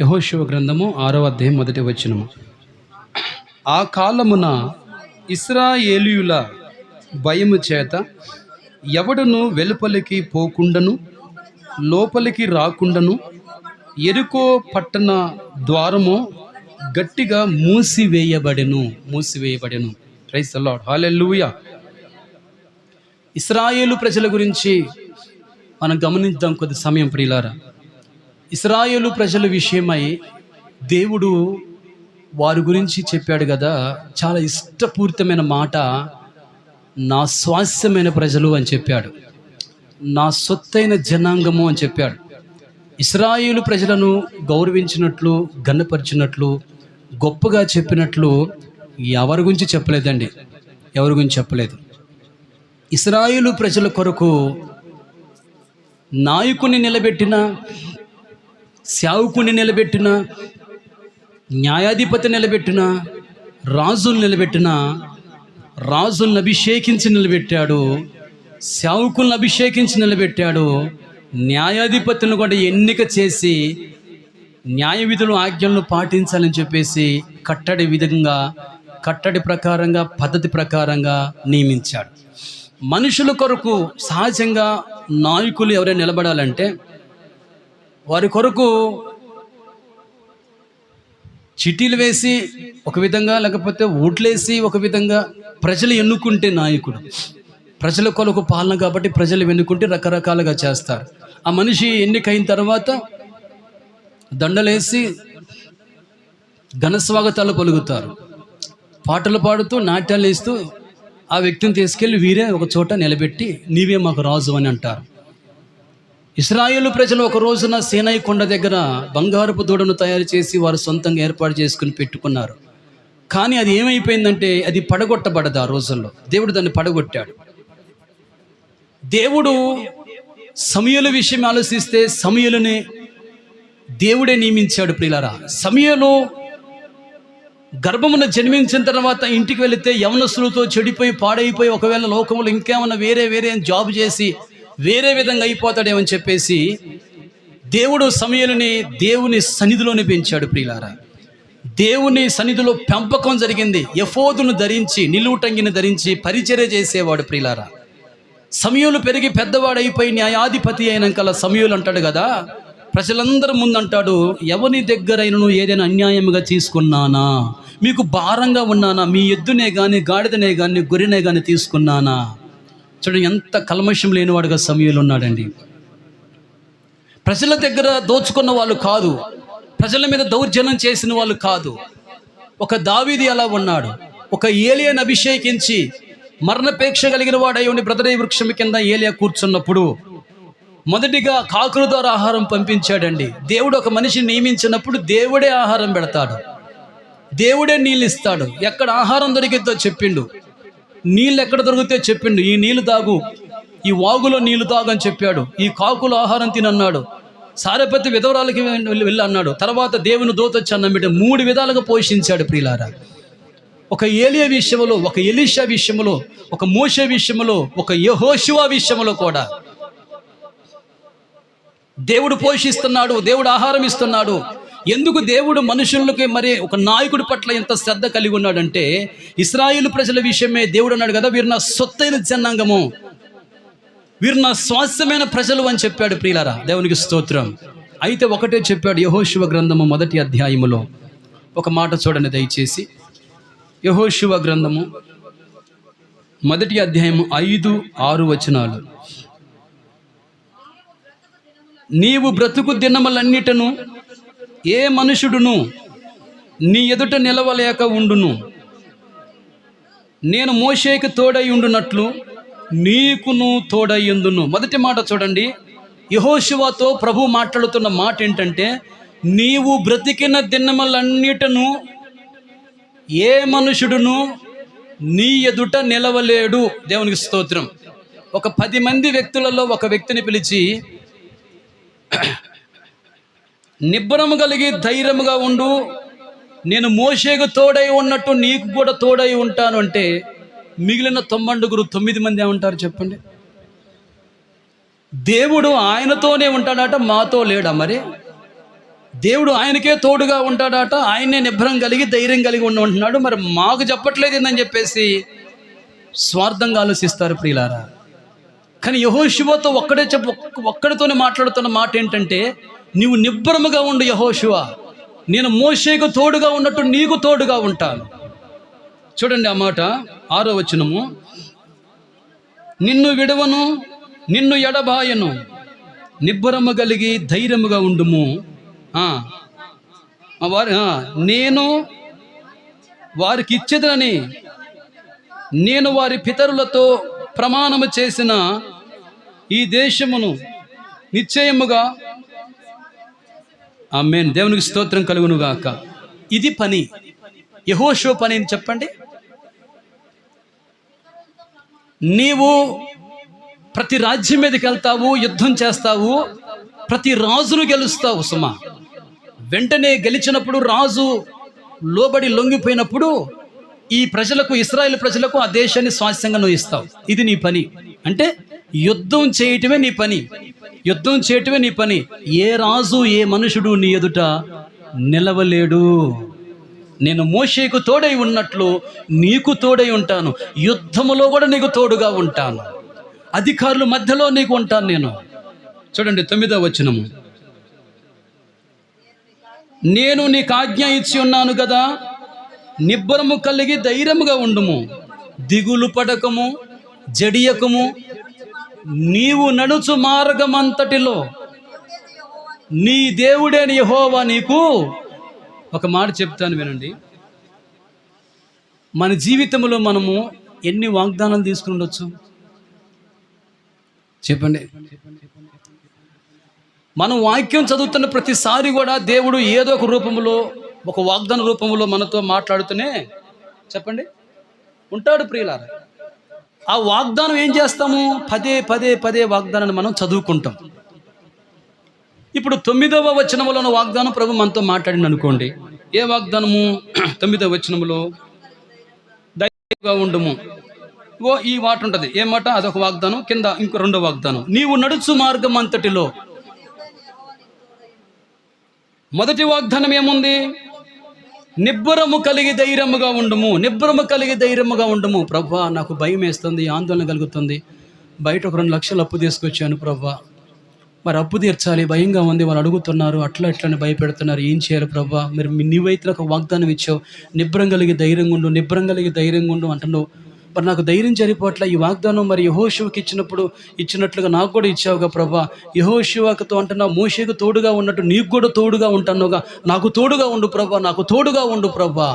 యెహోషువ గ్రంథము 6వ అధ్యాయం 1వ వచనము. ఆ కాలమున ఇశ్రాయేలీయుల భయము చేత ఎవడును వెలుపలికి పోకుండను లోపలికి రాకుండను యెరికో పట్టణ ద్వారము గట్టిగా మూసివేయబడెను. ప్రైజ్ ది లార్డ్, హల్లెలూయా. ఇశ్రాయేలు ప్రజల గురించి మనం గమనిద్దాం కొద్ది సమయం ప్రియులారా. ఇశ్రాయేలు ప్రజల విషయమై దేవుడు వారి గురించి చెప్పాడు కదా, చాలా ఇష్టపూరితమైన మాట. నా స్వాస్యమైన ప్రజలు అని చెప్పాడు, నా సొత్తైన జనాంగము అని చెప్పాడు. ఇశ్రాయేలు ప్రజలను గౌరవించినట్లు, ఘనపరిచినట్లు, గొప్పగా చెప్పినట్లు ఎవరి గురించి చెప్పలేదండి, ఎవరి గురించి చెప్పలేదు. ఇశ్రాయేలు ప్రజల కొరకు నాయకుని నిలబెట్టిన, సేవకుని నిలబెట్టిన, న్యాయాధిపతి నిలబెట్టిన, రాజును నిలబెట్టిన, రాజులను అభిషేకించి నిలబెట్టాడు, సేవకులను అభిషేకించి నిలబెట్టాడు, న్యాయాధిపతులను కూడా ఎన్నిక చేసి న్యాయ విధులు ఆజ్ఞలను పాటించాలని చెప్పేసి కట్టడి ప్రకారంగా పద్ధతి ప్రకారంగా నియమించాడు. మనుషుల కొరకు సహజంగా నాయకులు ఎవరైనా నిలబడాలంటే వారి కొరకు చిట్టీలు వేసి ఒక విధంగా, లేకపోతే ఓట్లేసి ఒక విధంగా ప్రజలు ఎన్నుకుంటే నాయకుడు. ప్రజల కొరకు పాలన కాబట్టి ప్రజలు ఎన్నుకుంటే రకరకాలుగా చేస్తారు. ఆ మనిషి ఎన్నికైన తర్వాత దండలేసి ఘన స్వాగతాలు పలుకుతారు, పాటలు పాడుతూ నాట్యాలు వేస్తూ ఆ వ్యక్తిని తీసుకెళ్ళి వీరే ఒక చోట నిలబెట్టి నీవే మాకు రాజు అని అంటారు. ఇశ్రాయేలు ప్రజలు ఒక రోజున సీనాయి కొండ దగ్గర బంగారపు దూడను తయారు చేసి వారు సొంతంగా ఏర్పాటు చేసుకుని పెట్టుకున్నారు. కానీ అది ఏమైపోయిందంటే అది పడగొట్టబడదు. ఆ రోజుల్లో దేవుడు దాన్ని పడగొట్టాడు. దేవుడు సమూయేలు విషయం ఆలోచిస్తే సమూయేలుని దేవుడే నియమించాడు. ప్రియులారా, సమూయేలు గర్భమున జన్మించిన తర్వాత ఇంటికి వెళితే యవనస్తులతో చెడిపోయి పాడైపోయి ఒకవేళ లోకంలో ఇంకేమన్నా వేరే జాబ్ చేసి వేరే విధంగా అయిపోతాడేమని చెప్పేసి దేవుడు సమూయేలుని దేవుని సన్నిధిలోనే పెంచాడు. ప్రియులారా, దేవుని సన్నిధిలో పెంపకం జరిగింది. ఎఫోదును ధరించి, నిలువుటంగిని ధరించి పరిచర్య చేసేవాడు. ప్రియులారా, సమూయేలు పెరిగి పెద్దవాడైపోయి న్యాయాధిపతి అయినాక సమూయేలు అంటాడు కదా, ప్రజలందరి ముందు అంటాడు, ఎవరి దగ్గరైనను ఏదైనా అన్యాయముగా తీసుకున్నానా, మీకు భారంగా ఉన్నానా, మీ ఎద్దునే కానీ గాడిదనే కానీ గొర్రెనే కానీ తీసుకున్నానా. చూడండి ఎంత కల్మషం లేనివాడుగా సమూయేలు ఉన్నాడండి. ప్రజల దగ్గర దోచుకున్న వాళ్ళు కాదు, ప్రజల మీద దౌర్జన్యం చేసిన వాళ్ళు కాదు. ఒక దావీదు అలా ఉన్నాడు. ఒక ఏలియాను అభిషేకించి మరణపేక్ష కలిగిన వాడై ఉండి బ్రదరే వృక్షం కింద ఏలియా కూర్చున్నప్పుడు మొదటిగా కాకుల ద్వారా ఆహారం పంపించాడండి. దేవుడు ఒక మనిషిని నియమించినప్పుడు దేవుడే ఆహారం పెడతాడు, దేవుడే నీళ్ళు ఇస్తాడు. ఎక్కడ ఆహారం దొరికిద్దో చెప్పిండు, నీళ్ళు ఎక్కడ దొరికితే చెప్పిండు, ఈ నీళ్ళు తాగు, ఈ వాగులో నీళ్లు తాగు అని చెప్పాడు. ఈ కాకులు ఆహారం తినన్నాడు. సారెపతి విధవరాలకి వెళ్ళి అన్నాడు. తర్వాత దేవుని దూత వచ్చి అన్నమిట 3 విధాలుగా పోషించాడు. ప్రియులారా, ఒక ఏలియా విషయంలో, ఒక ఎలీషా విషయంలో, ఒక మోషే విషయంలో, ఒక యెహోషువ విషయంలో కూడా దేవుడు పోషిస్తున్నాడు, దేవుడు ఆహారం ఇస్తున్నాడు. ఎందుకు దేవుడు మనుషులకి మరి ఒక నాయకుడి పట్ల ఎంత శ్రద్ధ కలిగి ఉన్నాడంటే, ఇశ్రాయేలు ప్రజల విషయమే దేవుడు అన్నాడు కదా, వీరు నా సొత్తైన జనాంగము, వీరు నా స్వాస్థ్యమైన ప్రజలు అని చెప్పాడు. ప్రియులారా, దేవునికి స్తోత్రం. అయితే ఒకటే చెప్పాడు. యెహోషువ గ్రంథము 1వ అధ్యాయములో ఒక మాట చూడండి దయచేసి. యెహోషువ గ్రంథము 1వ అధ్యాయము 5-6 వచనాలు. నీవు బ్రతుకు దినములన్నిటను ఏ మనుషుడును నీ ఎదుట నిలవలేక ఉండును. నేను మోషేకి తోడై ఉండునట్లు నీకును తోడై ఉండును. మొదటి మాట చూడండి, యెహోషువతో ప్రభు మాట్లాడుతున్న మాట ఏంటంటే, నీవు బ్రతికిన దినములన్నిటను ఏ మనుషుడును నీ ఎదుట నిలవలేడు. దేవునికి స్తోత్రం. ఒక 10 మంది వ్యక్తులలో ఒక వ్యక్తిని పిలిచి, నిబ్బరము కలిగి ధైర్యముగా ఉండు, నేను మోషేకు తోడై ఉన్నట్టు నీకు కూడా తోడై ఉంటాను అంటే, మిగిలిన 9 మంది ఏమంటారు చెప్పండి? దేవుడు ఆయనతోనే ఉంటాడట, మాతో లేడా? మరి దేవుడు ఆయనకే తోడుగా ఉంటాడట, ఆయనే నిబ్బరం కలిగి ధైర్యం కలిగి ఉంటున్నాడు. మరి మాకు చెప్పట్లేదు ఏందని చెప్పేసి స్వార్థంగా ఆలోచిస్తారు ప్రియులారా. కానీ యెహోషువతో ఒక్కడితోనే మాట్లాడుతున్న మాట ఏంటంటే, నీవు నిబ్బరముగా ఉండు యెహోషువ, నేను మోషేకు తోడుగా ఉన్నట్టు నీకు తోడుగా ఉంటాను. చూడండి ఆ మాట 6వ వచనము, నిన్ను విడవను నిన్ను ఎడబాయను, నిబ్బరము కలిగి ధైర్యముగా ఉండుము. నేను వారికి ఇచ్చేదని నేను వారి పితరులతో ప్రమాణము చేసిన ఈ దేశమును నిశ్చయముగా, ఆమేన్, దేవునికి స్తోత్రం కలుగును గాక. ఇది పని, యెహోషువ పని అని చెప్పండి. నీవు ప్రతి రాజ్యం మీదకి వెళ్తావు, యుద్ధం చేస్తావు, ప్రతి రాజును గెలుస్తావు సుమా. వెంటనే గెలిచినప్పుడు, రాజు లోబడి లొంగిపోయినప్పుడు ఈ ప్రజలకు, ఇశ్రాయేలు ప్రజలకు ఆ దేశాన్ని స్వాస్థ్యంగా నువ్వు ఇస్తావు. ఇది నీ పని. అంటే యుద్ధం చేయటమే నీ పని, యుద్ధం చేయటమే నీ పని. ఏ రాజు, ఏ మనుషుడు నీ ఎదుట నిలవలేడు. నేను మోషేకు తోడై ఉన్నట్లు నీకు తోడై ఉంటాను, యుద్ధములో కూడా నీకు తోడుగా ఉంటాను, అధికారుల మధ్యలో నీకు ఉంటాను నేను. చూడండి 9వ వచనము, నేను నీకు ఆజ్ఞ ఇచ్చి ఉన్నాను కదా, నిబ్బరము కలిగి ధైర్యముగా ఉండుము, దిగులు పడకము, జడియకము, నీవు నడుచు మార్గమంతటిలో నీ దేవుడైన యెహోవా నీకు. ఒక మాట చెప్తాను వినండి. మన జీవితంలో మనము ఎన్ని వాగ్దానాలు తీసుకుని ఉండొచ్చు చెప్పండి. మనం వాక్యం చదువుతున్న ప్రతిసారి కూడా దేవుడు ఏదో ఒక రూపంలో, ఒక వాగ్దాన రూపంలో మనతో మాట్లాడుతూనే చెప్పండి ఉంటాడు ప్రియులారా. ఆ వాగ్దానం ఏం చేస్తాము? పదే పదే పదే వాగ్దానాన్ని మనం చదువుకుంటాం. ఇప్పుడు 9వ వచనంలో ఉన్న వాగ్దానం ప్రభు మనతో మాట్లాడింది అనుకోండి. ఏ వాగ్దానము? 9వ వచనంలో ధైర్యంగా ఉండుము. ఈ మాట ఉంటుంది. ఏ మాట? అదొక వాగ్దానం. కింద ఇంకో 2వ వాగ్దానం, నీవు నడుచు మార్గం అంతటిలో. మొదటి వాగ్దానం ఏముంది? నిబ్బరము కలిగి ధైర్యముగా ఉండుము, నిబ్బరము కలిగి ధైర్యముగా ఉండుము. ప్రభా, నాకు భయం వేస్తుంది, ఆందోళన కలుగుతుంది, బయట ఒక 2 లక్షలు అప్పు తీసుకొచ్చాను ప్రభా, మరి అప్పు తీర్చాలి, భయంగా ఉంది, వాళ్ళు అడుగుతున్నారు, అట్లని భయపెడుతున్నారు, ఏం చేయాలి ప్రభా? మరి నీవైతే ఒక వాగ్దానం ఇచ్చావు, నిబ్బరం కలిగి ధైర్యంగా ఉండు, నిబ్బరం కలిగి ధైర్యంగా ఉండు అంటున్నావు. మరి నాకు ధైర్యం సరిపోవట్ల. ఈ వాగ్దానం మరి యెహోషువకి ఇచ్చినట్లుగా నాకు కూడా ఇచ్చావుగా ప్రభా. యెహోషువతో అంటున్నావు, మోషేకు తోడుగా ఉన్నట్టు నీకు కూడా తోడుగా ఉంటానుగా, నాకు తోడుగా ఉండు ప్రభా, నాకు తోడుగా ఉండు ప్రభా.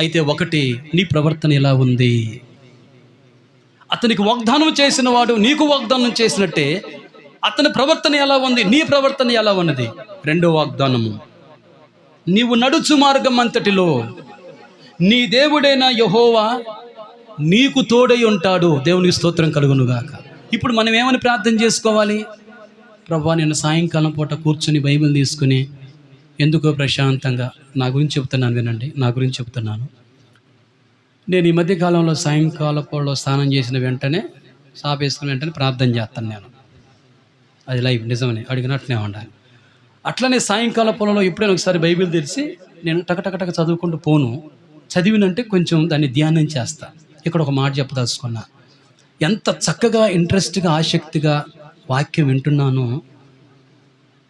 అయితే ఒకటి, నీ ప్రవర్తన ఎలా ఉంది? అతనికి వాగ్దానం చేసిన వాడు నీకు వాగ్దానం చేసినట్టే అతని ప్రవర్తన ఎలా ఉంది? నీ ప్రవర్తన ఎలా ఉన్నది? 2వ వాగ్దానము, నీవు నడుచు మార్గం అంతటిలో నీ దేవుడైన యెహోవా నీకు తోడై ఉంటాడు. దేవునికి స్తోత్రం కలుగునుగాక. ఇప్పుడు మనం ఏమని ప్రార్థన చేసుకోవాలి? ప్రభా, నేను సాయంకాలం పూట కూర్చుని బైబిల్ తీసుకుని ఎందుకో ప్రశాంతంగా, నా గురించి చెప్తున్నాను వినండి, నా గురించి చెప్తున్నాను. నేను ఈ మధ్యకాలంలో సాయంకాల పూటలో స్నానం చేసిన వెంటనే, సాపేసుకున్న వెంటనే ప్రార్థన చేస్తాను నేను. అది లైవ్, నిజమని అడిగినట్లనే ఉండాలి. అట్లనే సాయంకాల పొలంలో ఎప్పుడైనా ఒకసారి బైబిల్ తెరిచి నేను టకటకటక చదువుకుంటూ పోను. చదివినంటే కొంచెం దాన్ని ధ్యానం చేస్తా. ఇక్కడ ఒక మాట చెప్పదలుచుకున్నా. ఎంత చక్కగా, ఇంట్రెస్ట్గా, ఆసక్తిగా వాక్యం వింటున్నానో,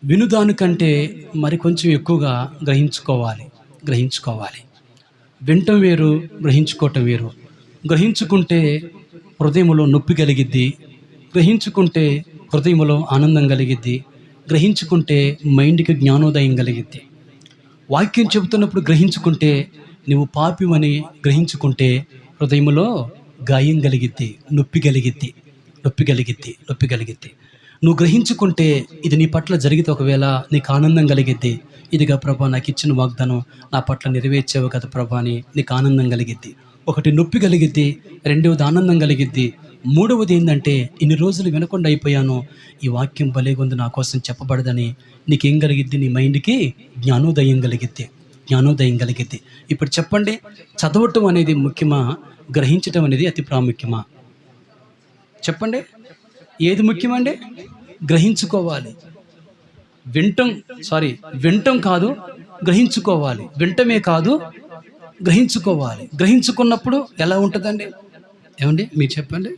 వినుదానికంటే మరి కొంచెం ఎక్కువగా గ్రహించుకోవాలి. వినటం వేరు, గ్రహించుకోవటం వేరు. గ్రహించుకుంటే హృదయంలో నొప్పి కలిగిద్ది, గ్రహించుకుంటే హృదయంలో ఆనందం కలిగిద్ది, గ్రహించుకుంటే మైండ్కి జ్ఞానోదయం కలిగిద్ది. వాక్యం చెబుతున్నప్పుడు గ్రహించుకుంటే, నువ్వు పాపివని గ్రహించుకుంటే హృదయంలో గాయం కలిగిద్ది, నొప్పి కలిగిద్ది. నువ్వు గ్రహించుకుంటే ఇది నీ పట్ల జరిగితే ఒకవేళ నీకు ఆనందం కలిగిద్ది. ఇదిగా ప్రభా, నాకు ఇచ్చిన వాగ్దానం నా పట్ల నెరవేర్చావు కదా ప్రభా అని నీకు ఆనందం కలిగిద్ది. ఒకటి నొప్పి కలిగిద్ది, 2వది ఆనందం కలిగిద్ది, 3వది ఏంటంటే, ఇన్ని రోజులు వినకుండా అయిపోయాను, ఈ వాక్యం భలేగుంది, నా కోసం చెప్పబడదని నీకేం కలిగిద్ది? నీ మైండ్కి జ్ఞానోదయం కలిగిద్ది. ఇప్పుడు చెప్పండి, చదవటం అనేది ముఖ్యమా, గ్రహించటం అనేది అతి ప్రాముఖ్యమా? చెప్పండి, ఏది ముఖ్యమండి? గ్రహించుకోవాలి. వింటం వింటం కాదు, గ్రహించుకోవాలి. వింటమే కాదు, గ్రహించుకోవాలి. గ్రహించుకున్నప్పుడు ఎలా ఉంటుందండి? ఏమండి మీరు చెప్పండి.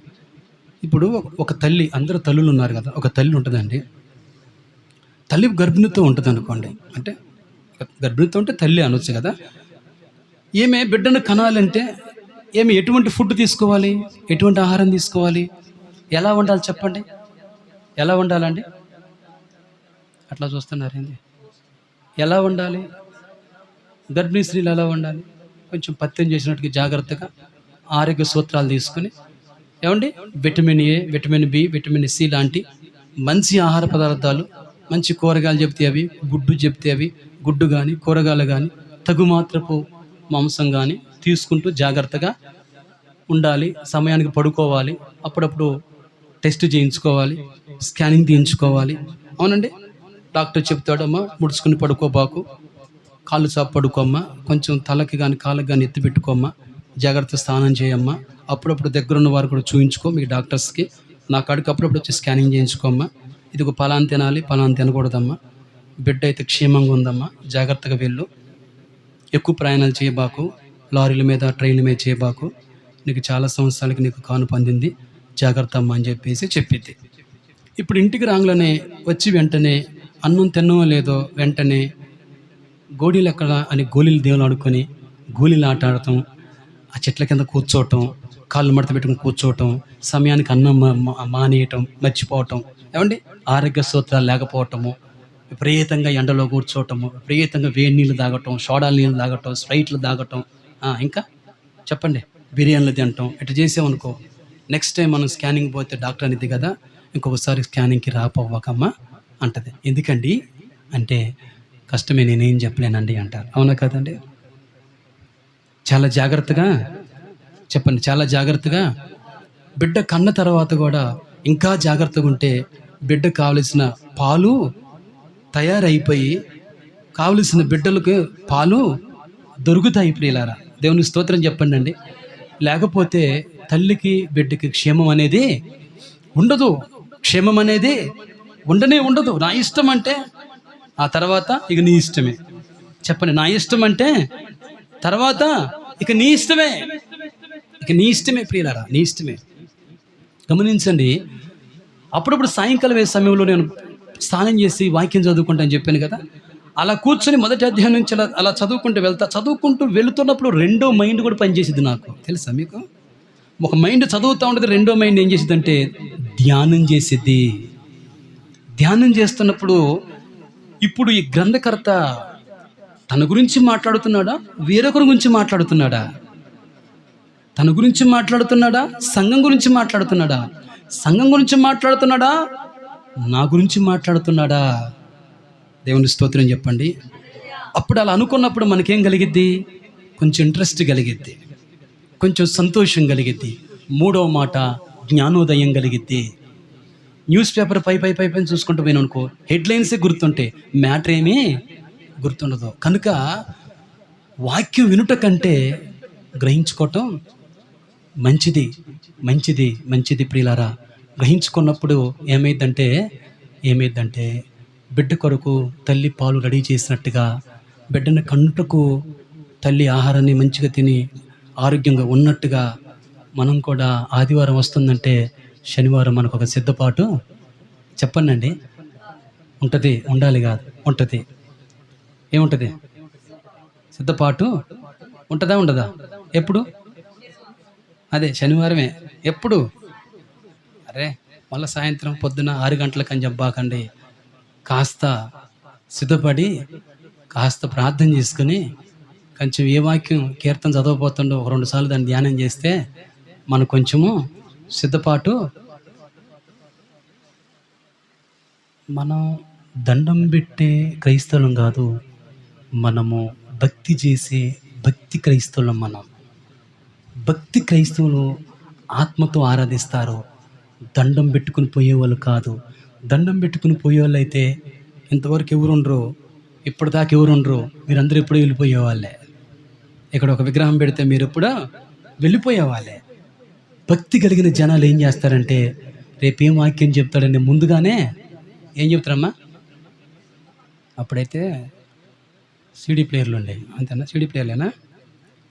ఇప్పుడు ఒక తల్లి, అందరూ తల్లులు ఉన్నారు కదా, ఒక తల్లి ఉంటుందండి. తల్లి గర్భిణితో ఉంటుంది అనుకోండి, అంటే గర్భిణితో ఉంటే తల్లి అనొచ్చు కదా. ఈమె బిడ్డను కనాలంటే ఎటువంటి ఫుడ్ తీసుకోవాలి, ఎటువంటి ఆహారం తీసుకోవాలి, ఎలా వండాలి చెప్పండి? ఎలా వండాలండి? అట్లా చూస్తున్నారేంది? ఎలా వండాలి? గర్భిణీ స్త్రీలు ఎలా వండాలి? కొంచెం పత్యం చేసినట్టుగా జాగ్రత్తగా ఆరోగ్య సూత్రాలు తీసుకుని, ఏమండి, vitamin A, vitamin B, vitamin C లాంటి మంచి ఆహార పదార్థాలు, మంచి కూరగాయలు చెప్తే అవి, గుడ్డు చెప్తే అవి, గుడ్డు కానీ కూరగాయలు కానీ, తగుమాత్రపు మాంసం కానీ తీసుకుంటూ జాగ్రత్తగా ఉండాలి. సమయానికి పడుకోవాలి, అప్పుడప్పుడు టెస్ట్ చేయించుకోవాలి, స్కానింగ్ తీయించుకోవాలి. అవునండి, డాక్టర్ చెప్తాడమ్మా ముడుచుకుని పడుకోబాకు, కాళ్ళు చాపు పడుకోమ్మా, కొంచెం తలకి కానీ కాళ్ళకి కానీ ఎత్తి పెట్టుకోమ్మా, జాగ్రత్త స్నానం చేయమ్మా, అప్పుడప్పుడు దగ్గరున్న వారు కూడా చూయించుకో మీ డాక్టర్స్కి, నా కాడికి అప్పుడప్పుడు వచ్చి స్కానింగ్ చేయించుకోమ్మా, ఇది ఒక పలాన్ తినాలి, పలాన్ తినకూడదమ్మా, బిడ్డ అయితే క్షేమంగా ఉందమ్మా, జాగ్రత్తగా వెళ్ళు, ఎక్కువ ప్రయాణాలు చేయబాకు, లారీల మీద ట్రైన్ల మీద చేయబాకు, నీకు చాలా సంవత్సరాలకి నీకు కాను పొందింది, జాగ్రత్త అమ్మ అని చెప్పేసి చెప్పిద్ది. ఇప్పుడు ఇంటికి రాగానే వచ్చి వెంటనే అన్నం తిన్నమో లేదో వెంటనే గోళీలు ఎక్కడ అని గోళీలు దేవులు ఆడుకొని గోళీలు ఆట ఆడటం, ఆ చెట్ల కింద కూర్చోవటం, కాళ్ళు మడత పెట్టుకుని కూర్చోవటం, సమయానికి అన్నం మానేయటం, మర్చిపోవటం, ఏమండి, ఆరోగ్య సూత్రాలు లేకపోవటము, విపరీతంగా ఎండలో కూర్చోవటము, విపరీతంగా వేడి నీళ్ళు తాగటం, సోడాల నీళ్ళు తాగటం, స్ప్రైట్లు తాగటం, ఇంకా చెప్పండి, బిర్యానీలు తినటం, ఇట్లా చేసామనుకో, నెక్స్ట్ టైం మనం స్కానింగ్ పోతే డాక్టర్ అనేది కదా, ఇంకొకసారి స్కానింగ్కి రాపోవకమ్మా అంటది. ఎందుకండి అంటే, కష్టమే, నేనేం చెప్పలేనండి అంటారు. అవునా కదండి? చాలా జాగ్రత్తగా చెప్పండి, చాలా జాగ్రత్తగా బిడ్డ కన్న తర్వాత కూడా ఇంకా జాగ్రత్తగా ఉంటే బిడ్డకు కావలసిన పాలు తయారైపోయి కావలసిన బిడ్డలకు పాలు దొరుకుతాయి. ప్రియులారా, దేవుని స్తోత్రం చెప్పండి అండి. లేకపోతే తల్లికి బిడ్డకి క్షేమం అనేది ఉండదు, క్షేమం అనేది ఉండదు. నా ఇష్టం అంటే ఆ తర్వాత ఇక నీ ఇష్టమే. చెప్పండి, నా ఇష్టం అంటే తర్వాత ఇక నీ ఇష్టమే, ప్రియులారా, నీ ఇష్టమే. గమనించండి, అప్పుడప్పుడు సాయంకాలం వేసే సమయంలో నేను స్నానం చేసి వాక్యం చదువుకుంటాను చెప్పాను కదా, అలా కూర్చొని మొదటి అధ్యాయం నుంచి అలా చదువుకుంటూ వెళుతున్నప్పుడు రెండో మైండ్ కూడా పనిచేసిద్ది. నాకు తెలుసా మీకు? ఒక మైండ్ చదువుతూ ఉంటుంది, రెండో మైండ్ ఏం చేసిద్ది అంటే ధ్యానం చేసిద్ది. ధ్యానం చేస్తున్నప్పుడు ఇప్పుడు ఈ గ్రంథకర్త తన గురించి మాట్లాడుతున్నాడా, వేరొకరి గురించి మాట్లాడుతున్నాడా? తన గురించి మాట్లాడుతున్నాడా, సంఘం గురించి మాట్లాడుతున్నాడా? సంఘం గురించి మాట్లాడుతున్నాడా, నా గురించి మాట్లాడుతున్నాడా? దేవుని స్తోత్రం చెప్పండి. అప్పుడు అలా అనుకున్నప్పుడు మనకేం కలిగిద్ది? కొంచెం ఇంట్రెస్ట్ కలిగిద్ది, కొంచెం సంతోషం కలిగిద్ది. మూడవ మాట, జ్ఞానోదయం కలిగిద్ది. న్యూస్ పేపర్ పై చూసుకుంటూ పోయిన అనుకో, హెడ్లైన్సే గుర్తుంటే మ్యాటర్ ఏమీ గుర్తుండదు. కనుక వాక్యం వినుట కంటే గ్రహించుకోవటం మంచిది ప్రియులారా. గ్రహించుకున్నప్పుడు ఏమైందంటే బిడ్డ కొరకు తల్లి పాలు రెడీ చేసినట్టుగా, బిడ్డను కన్నుటకు తల్లి ఆహారాన్ని మంచిగా తిని ఆరోగ్యంగా ఉన్నట్టుగా మనం కూడా ఆదివారం వస్తుందంటే శనివారం మనకు ఒక సిద్ధపాటు చెప్పండి ఉంటుంది. ఉండాలి కాదు, ఉంటుంది. ఏముంటుంది? సిద్ధపాటు ఉంటుందా ఉండదా? ఎప్పుడు? అదే శనివారమే. ఎప్పుడు? అరే మళ్ళీ సాయంత్రం పొద్దున 6 గంటలకు అని చెప్పాకండి. కాస్త సిద్ధపడి కాస్త ప్రార్థన చేసుకుని కొంచెం ఏ వాక్యం కీర్తన చదవబోతుండో 2 సార్లు దాన్ని ధ్యానం చేస్తే మనకు కొంచెము సిద్ధపాటు. మనం దండం పెట్టే క్రైస్తవులం కాదు, మనము భక్తి చేసే భక్తి క్రైస్తవులం. భక్తి క్రైస్తవులు ఆత్మతో ఆరాధిస్తారు, దండం పెట్టుకుని పోయేవాళ్ళు కాదు. దండం పెట్టుకుని పోయేవాళ్ళు అయితే ఇంతవరకు ఎవరుండ్రో, ఇప్పటిదాకా ఎవరుండ్రో, మీరందరూ ఎప్పుడూ వెళ్ళిపోయేవాళ్ళే. ఇక్కడ ఒక విగ్రహం పెడితే మీరు ఎప్పుడో వెళ్ళిపోయేవాళ్ళే. భక్తి కలిగిన జనాలు ఏం చేస్తారంటే రేపేం వాక్యం చెప్తాడని ముందుగానే ఏం చెప్తారమ్మా? అప్పుడైతే సీడీ ప్లేయర్లు ఉండేవి, అంతేనా? సీడీ ప్లేయర్లేనా?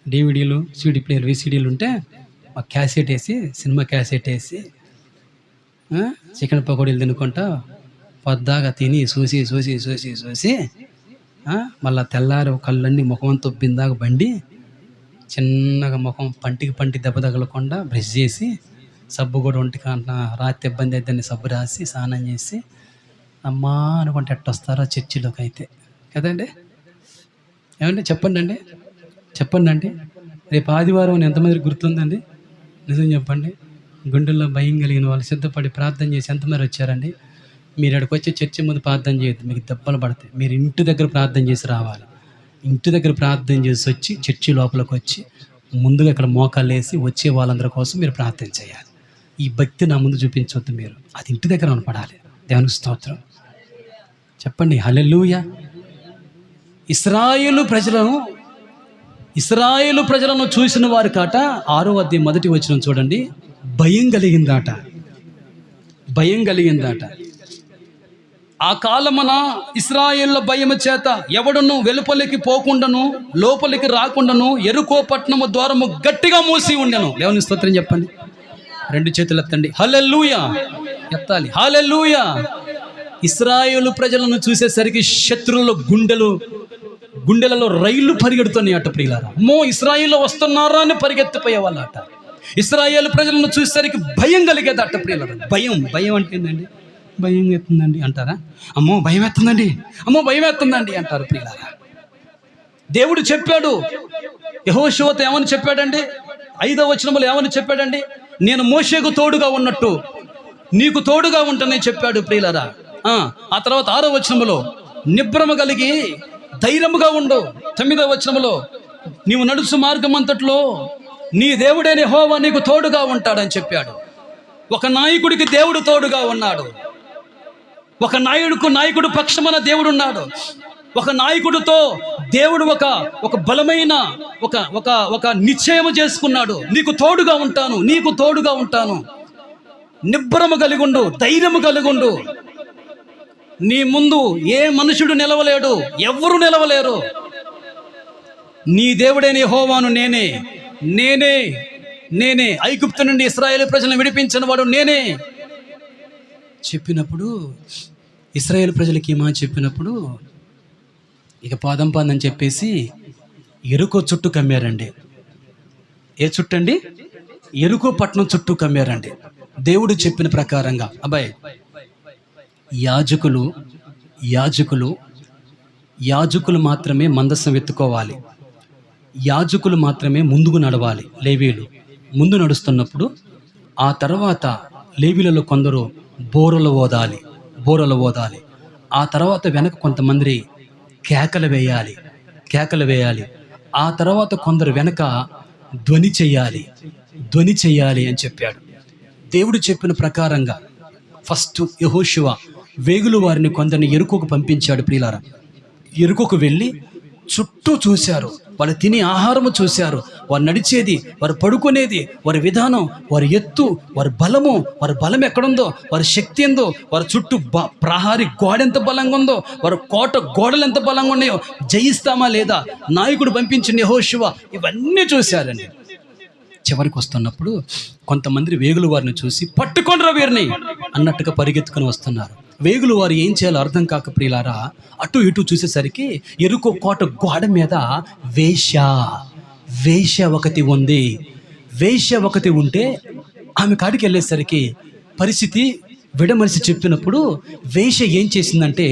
డివిడీలు, సీడీ ప్లేయర్లు, విసిడీలు ఉంటే ఆ క్యాసెట్ వేసి, సినిమా క్యాసెట్ వేసి చికెన్ పకోడీలు తినుకుంటా పొద్దాగా తిని చూసి చూసి చూసి చూసి మళ్ళీ తెల్లారి కళ్ళన్నీ ముఖం తొబ్బిందాక బండి చిన్నగా ముఖం పంటి దెబ్బ తగలకుండా బ్రష్ చేసి, సబ్బు కూడా ఒంటికి రాత్రి ఇబ్బంది అయిద్దని సబ్బు రాసి స్నానం చేసి అమ్మా అనుకుంటే ఎట్టొస్తారో చర్చిలోకి అయితే కదండి. ఏమండి చెప్పండి అండి. రేపు ఆదివారం ఎంతమందికి గుర్తుందండి? నిజం చెప్పండి. గుండెల్లో భయం కలిగిన వాళ్ళు సిద్ధపడి ప్రార్థన చేసి ఎంతమంది వచ్చారండి? మీరు ఇక్కడికి వచ్చి చర్చి ముందు ప్రార్థన చేయొద్దు, మీకు దెబ్బలు పడతాయి. మీరు ఇంటి దగ్గర ప్రార్థన చేసి రావాలి. ఇంటి దగ్గర ప్రార్థన చేసి వచ్చి చర్చి లోపలికి వచ్చి ముందుగా ఇక్కడ మోకాళ్ళు వేసి వచ్చే వాళ్ళందరి కోసం మీరు ప్రార్థన చేయాలి. ఈ భక్తి నా ముందు చూపించవద్దు, మీరు అది ఇంటి దగ్గర కనపడాలి. దేవునికి స్తోత్రం చెప్పండి. హల్లెలూయా. ఇశ్రాయేలు ప్రజలను చూసిన వారి కాట 6వ అధ్యాయం 1వ వచనం చూడండి. భయం కలిగిందాట. ఆ కాలమున ఇశ్రాయేళ్ల భయము చేత ఎవడును వెలుపలికి పోకుండాను లోపలికి రాకుండాను యెరికో పట్టణము ద్వారము గట్టిగా మూసి ఉండెను. దేవుని స్తోత్రం చెప్పండి. 2 చేతులు ఎత్తండి. హల్లెలూయా ఎత్తాలి. హల్లెలూయా. ఇశ్రాయేలు ప్రజలను చూసేసరికి శత్రువుల గుండెలలో రైళ్లు పరిగెడుతున్నాయి అట ప్రియులారా. అమ్మో, ఇశ్రాయేలు వస్తున్నారా అని పరిగెత్తిపోయే వాళ్ళు అట. ఇశ్రాయేలు ప్రజలను చూసేసరికి భయం కలిగేది అట్ట ప్రియులారా. భయం అంటే ఏంటండి? భయం ఎత్తుందండి అంటారా? అమ్మో భయం ఎత్తుందండి అంటారు ప్రియులారా. దేవుడు చెప్పాడు, యెహోషువతో ఏమని చెప్పాడండి? 5వ వచనంలో ఏమని చెప్పాడండి? నేను మోషేకు తోడుగా ఉన్నట్టు నీకు తోడుగా ఉంటానని చెప్పాడు ప్రియులారా. ఆ తర్వాత 6వ వచనంలో నిబ్రమ కలిగి ధైర్యముగా ఉండు. 9వ వచనంలో నీవు నడుచు మార్గం అంతట్లో నీ దేవుడైన యెహోవా నీకు తోడుగా ఉంటాడని చెప్పాడు. ఒక నాయకుడికి దేవుడు తోడుగా ఉన్నాడు. ఒక నాయకుడు పక్షమున దేవుడు ఉన్నాడు. ఒక నాయకుడితో దేవుడు ఒక బలమైన ఒక నిశ్చయము చేసుకున్నాడు. నీకు తోడుగా ఉంటాను. నిబ్బరము కలిగుండు, ధైర్యము కలిగుండు. నీ ముందు ఏ మనుషుడు నిలవలేడు, ఎవ్వరు నిలవలేరు. నీ దేవుడైన యెహోవాను నేనే ఐగుప్తు నుండి ఇశ్రాయేలు ప్రజలను విడిపించిన వాడు నేనే చెప్పినప్పుడు, ఇశ్రాయేలు ప్రజలకి ఈ మాట చెప్పినప్పుడు ఇక పాదని చెప్పేసి యెరికో చుట్టూ కమ్మారండి. ఏ చుట్టూ అండి? యెరికో పట్టణం చుట్టూ కమ్మారండి. దేవుడు చెప్పిన ప్రకారంగా. అబ్బాయి, యాజకులు మాత్రమే మందసం ఎత్తుకోవాలి. యాజకులు మాత్రమే ముందుకు నడవాలి. లేవీలు ముందు నడుస్తున్నప్పుడు ఆ తర్వాత లేవీలలో కొందరు బోరలు ఓదాలి. ఆ తర్వాత వెనక కొంతమంది కేకలు వేయాలి. ఆ తర్వాత కొందరు వెనక ధ్వని చెయ్యాలి అని చెప్పాడు. దేవుడు చెప్పిన ప్రకారంగా ఫస్ట్ యెహోషువ వేగులు వారిని కొందరిని యెరికోకు పంపించాడు ప్రియులారా. యెరికోకు వెళ్ళి చుట్టూ చూశారు. వాళ్ళు తినే ఆహారము చూశారు, వారు నడిచేది, వారు పడుకునేది, వారి విధానం, వారి ఎత్తు, వారి బలం ఎక్కడుందో, వారి శక్తి ఎందో, వారి చుట్టూ ప్రహారీ గోడ ఎంత బలంగా ఉందో, వారి కోట గోడలు ఎంత బలంగా ఉన్నాయో, జయిస్తామా లేదా, నాయకుడు పంపించిన యెహోషువ, ఇవన్నీ చూశారండి. చివరికి వస్తున్నప్పుడు కొంతమంది వేగులు వారిని చూసి పట్టుకొండ్రా వీరిని అన్నట్టుగా పరిగెత్తుకుని వస్తున్నారు. వేగులు వారు ఏం చేయాలో అర్థం కాక ప్రియులారా అటు ఇటు చూసేసరికి యెరికో కోట గోడ మీద వేశ్య ఒకటి ఉంది. వేశ్య ఒకటి ఉంటే ఆమె కాడికి వెళ్ళేసరికి పరిస్థితి విడమనిసి చెప్పినప్పుడు వేశ్య ఏం చేసిందంటే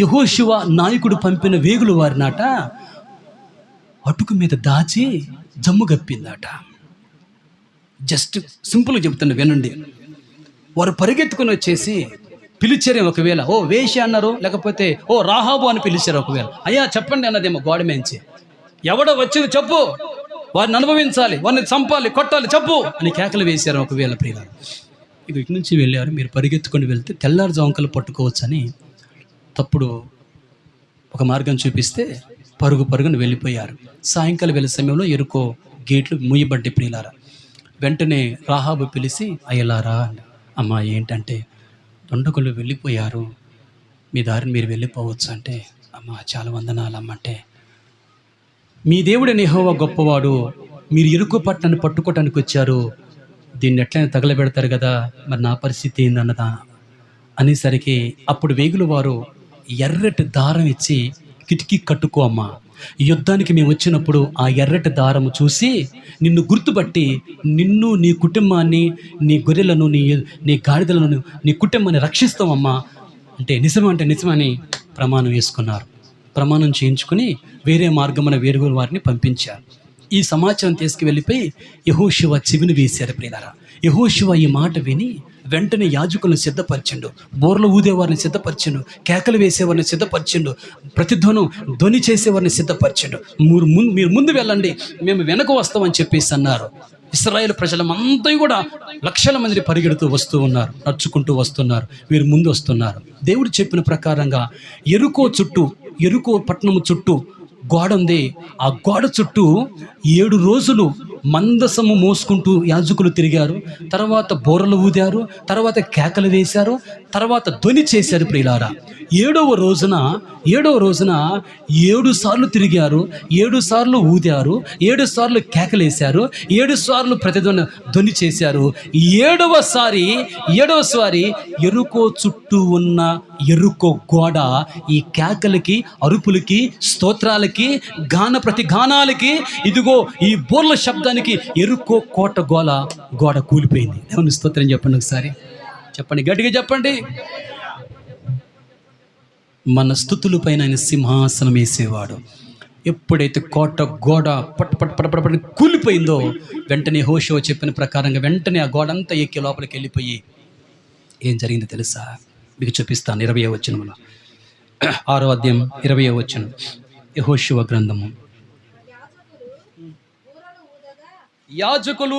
యెహోషువ నాయకుడు పంపిన వేగులు వారినాట అటుకు మీద దాచి జమ్ము గప్పిందట. జస్ట్ సింపుల్గా చెప్తున్నా వినండి. వారు పరిగెత్తుకుని వచ్చేసి పిలిచారే, ఒకవేళ ఓ వేశ్య అన్నారు, లేకపోతే ఓ రాహాబు అని పిలిచారు. ఒకవేళ అయ్యా చెప్పండి అన్నదేమో గోడ మేంచి, ఎవడో వచ్చింది చెప్పు, వారిని అనుభవించాలి, వారిని చంపాలి, కొట్టాలి చెప్పు అని కేకలు వేశారు. ఒకవేళ ప్రియులారు ఇటు నుంచి వెళ్ళారు, మీరు పరిగెత్తుకొని వెళ్తే తెల్లారుజాముకలు పట్టుకోవచ్చని తప్పుడు ఒక మార్గం చూపిస్తే పరుగున వెళ్ళిపోయారు. సాయంకాలం వెళ్ళే సమయంలో యెరికో గేట్లు మూయబడ్డాయి ప్రియులారా. వెంటనే రాహాబు పిలిచి అయ్యలారా, అమ్మా ఏంటంటే దొండకులు వెళ్ళిపోయారు, మీ దారిని మీరు వెళ్ళిపోవచ్చు అంటే, అమ్మ చాలా వందనాలమ్మ అంటే, మీ దేవుడైన యెహోవా గొప్పవాడు, మీరు ఇరుకు పట్టణాన్ని పట్టుకోవటానికి వచ్చారు, దీన్ని ఎట్లయినా తగలబెడతారు కదా, మరి నా పరిస్థితి ఏందన్నదా అనేసరికి అప్పుడు వేగుల వారు ఎర్రటి దారం ఇచ్చి కిటికీ కట్టుకో అమ్మా, యుద్ధానికి మేము వచ్చినప్పుడు ఆ ఎర్రటి దారము చూసి నిన్ను గుర్తుపట్టి నిన్ను, నీ కుటుంబాన్ని, నీ గొర్రెలను, నీ గాడిదలను, నీ కుటుంబాన్ని రక్షిస్తామమ్మా అంటే నిజమని ప్రమాణం వేసుకున్నారు. ప్రమాణం చేయించుకుని వేరే మార్గమున వేరుగురు వారిని పంపించారు. ఈ సమాచారం తీసుకువెళ్ళిపోయి యెహోషువ చెవిని వేశారు. ప్రియులారా, యెహోషువ ఈ మాట విని వెంటనే యాజకులను సిద్ధపరిచిండు, బోర్లు ఊదేవారిని సిద్ధపరిచిండు, కేకలు వేసేవారిని సిద్ధపరిచిండు, ప్రతిధ్వనం ధ్వని చేసేవారిని సిద్ధపరిచిండు. మీరు ముందు వెళ్ళండి, మేము వెనక వస్తామని చెప్పేసి అన్నారు. ఇశ్రాయేలు ప్రజలమంతా కూడా లక్షల మంది పరిగెడుతూ వస్తూ ఉన్నారు, నడుచుకుంటూ వస్తున్నారు, వీరు ముందు వస్తున్నారు. దేవుడు చెప్పిన ప్రకారంగా ఎరుకో పట్టణము చుట్టూ గోడ ఉంది. ఆ గోడ చుట్టూ 7 రోజులు మందసము మోసుకుంటూ యాజకులు తిరిగారు. తర్వాత బోరలు ఊదారు, తర్వాత కేకలు వేశారు, తర్వాత ధ్వని చేశారు. ప్రియులారా, ఏడవ రోజున 7 సార్లు తిరిగారు, 7 సార్లు ఊదారు, 7 సార్లు కేకలేశారు, 7 సార్లు ధ్వని చేశారు. ఏడవసారి ఎరుకో చుట్టూ ఉన్న ఎరుకో గోడ ఈ కేకలకి, అరుపులకి, స్తోత్రాలకి, ప్రతి గానాలకి, ఇదిగో ఈ బోర్ల శబ్దానికి ఎరుకో కోట గోడ కూలిపోయింది. దేవుని స్తోత్రం చెప్పండి, ఒకసారి చెప్పండి, గట్టిగా చెప్పండి. మన స్తుతుల పైన ఆయన సింహాసనం వేసేవాడు. ఎప్పుడైతే కోట గోడ పట్ కూలిపోయిందో వెంటనే యెహోషువ చెప్పిన ప్రకారంగా వెంటనే ఆ గోడ అంతా ఎక్కి లోపలికి వెళ్ళిపోయి ఏం జరిగిందో తెలుసా? మీకు చూపిస్తాను. 20వ వచనంలో, 6వ అధ్యాయం 20వ వచనం, యెహోషువ గ్రంథము. యాజకులు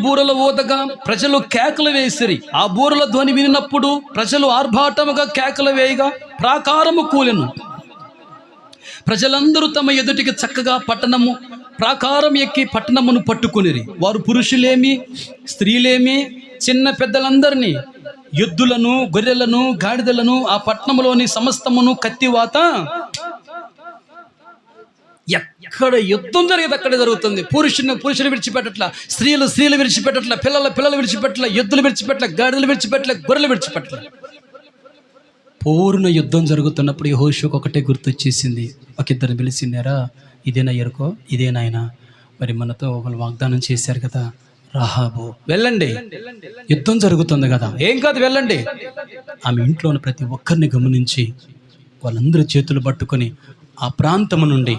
బూరలు ఊదగా ప్రజలు కేకలు వేసిరి. ఆ బూరల ధ్వని వినినప్పుడు ప్రజలు ఆర్భాటముగా కేకలు వేయగా ప్రాకారము కూలెను. ప్రజలందరూ తమ ఎదుటికి చక్కగా ప్రాకారం ఎక్కి పట్టణమును పట్టుకునిరి. వారు పురుషులేమి, స్త్రీలేమి, చిన్న పెద్దలందరినీ, ఎద్దులను, గొర్రెలను, గాడిదలను, ఆ పట్టణంలోని సమస్తమును కత్తివాత, ఎక్కడ యుద్ధం జరిగేది అక్కడే జరుగుతుంది. పురుషులు విడిచిపెట్టట్ల, స్త్రీలు విడిచిపెట్టట్ల, పిల్లలు విడిచిపెట్టట్ల, ఎద్దులు విడిచిపెట్టల, గాడిదలు విడిచిపెట్టల, గొర్రెలు విడిచిపెట్టల. పూర్ణ యుద్ధం జరుగుతున్నప్పుడు యెహోషువకు ఒకటే గుర్తొచ్చేసింది. ఇద్దరు పిలిచిండారా, ఇదేనా ఎరుకో, ఇదేనాయన, మరి మనతో ఒకరు వాగ్దానం చేశారు కదా, రాహాబు, వెళ్ళండి, యుద్ధం జరుగుతుంది కదా, ఏం కాదు వెళ్ళండి. ఆమె ఇంట్లోని ప్రతి ఒక్కరిని గమనించి వాళ్ళందరూ చేతులు పట్టుకొని ఆ ప్రాంతము నుండి